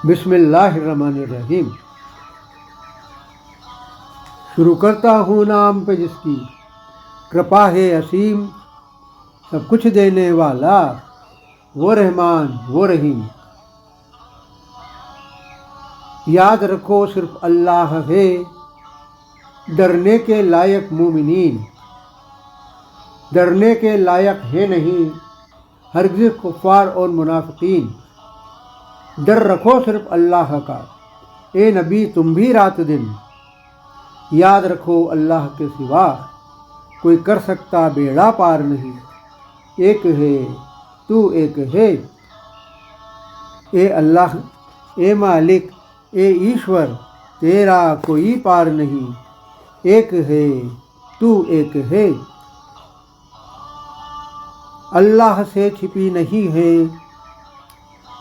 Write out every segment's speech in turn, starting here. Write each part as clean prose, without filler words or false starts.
بسم اللہ الرحمن الرحیم۔ شروع کرتا ہوں نام پہ جس کی کرپا ہے اسیم، سب کچھ دینے والا وہ رحمان وہ رحیم۔ یاد رکھو صرف اللہ ہے ڈرنے کے لائق مومنین، ڈرنے کے لائق ہے نہیں ہرگز کفار اور منافقین۔ ڈر رکھو صرف اللہ کا اے نبی تم بھی رات دن، یاد رکھو اللہ کے سوا کوئی کر سکتا بیڑا پار نہیں۔ ایک ہے تو ایک ہے اے اللہ اے مالک اے ایشور، تیرا کوئی پار نہیں۔ ایک ہے تو ایک ہے، اللہ سے چھپی نہیں ہے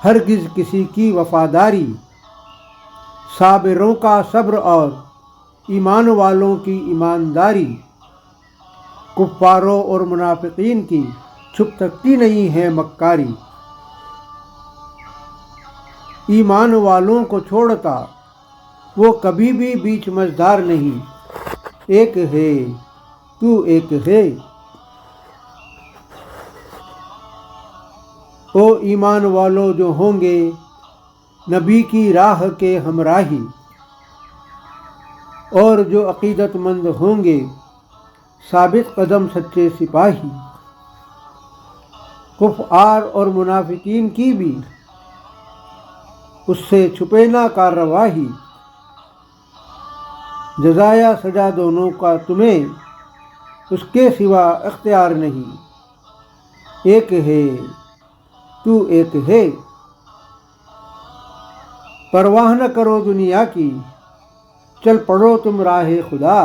ہرگز کسی کی وفاداری۔ صابروں کا صبر اور ایمان والوں کی ایمانداری، کفاروں اور منافقین کی چھپ سکتی نہیں ہے مکاری۔ ایمان والوں کو چھوڑتا وہ کبھی بھی بیچ مزدار نہیں۔ ایک ہے تو ایک ہے، او ایمان والو جو ہوں گے نبی کی راہ کے ہمراہی، اور جو عقیدت مند ہوں گے ثابت قدم سچے سپاہی۔ کفار اور منافقین کی بھی اس سے چھپے نہ کارروائی، جزایا سزا دونوں کا تمہیں اس کے سوا اختیار نہیں۔ ایک ہے تو ایک ہے، پرواہ نہ کرو دنیا کی چل پڑو تم راہ خدا۔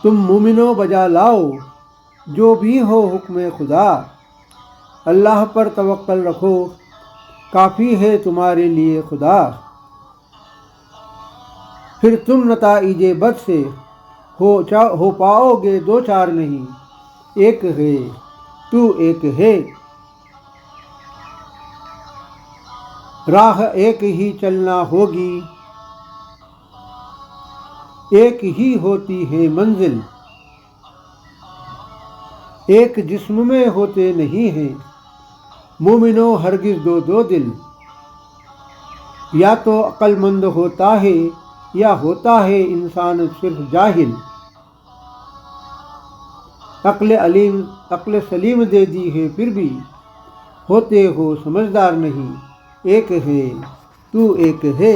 تم مومنو بجا لاؤ جو بھی ہو حکم خدا، اللہ پر توکل رکھو کافی ہے تمہارے لیے خدا۔ پھر تم نتائج بد سے ہو پاؤ گے دو چار نہیں۔ ایک ہے تو ایک ہے، راہ ایک ہی چلنا ہوگی، ایک ہی ہوتی ہے منزل۔ ایک جسم میں ہوتے نہیں ہیں مومنو ہرگز دو دو دل۔ یا تو عقل مند ہوتا ہے یا ہوتا ہے انسان صرف جاہل۔ عقل سلیم دے دی ہے پھر بھی ہوتے ہو سمجھدار نہیں۔ ایک ہے تو ایک ہے،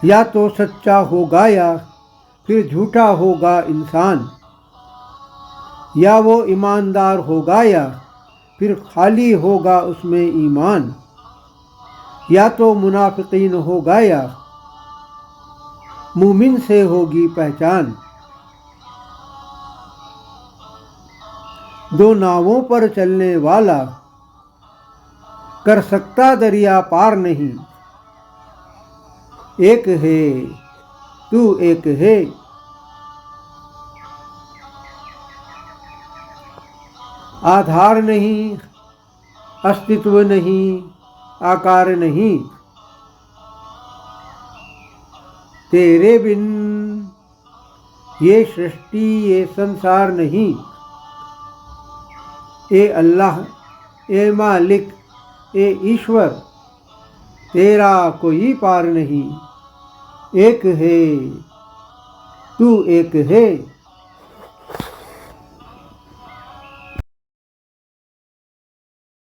یا تو سچا ہوگا یا پھر جھوٹا ہوگا انسان، یا وہ ایماندار ہوگا یا پھر خالی ہوگا اس میں ایمان۔ یا تو منافقین ہوگا یا مومن سے ہوگی پہچان۔ دو ناؤں پر چلنے والا کر سکتا دریا پار نہیں۔ ایک ہے تو ایک ہے، آدھار نہیں استتو نہیں آکار نہیں، تیرے بن یہ سرشٹی یہ سنسار نہیں۔ اے اللہ اے مالک اے ایشور، تیرا کوئی پار نہیں۔ ایک ہے تو ایک ہے۔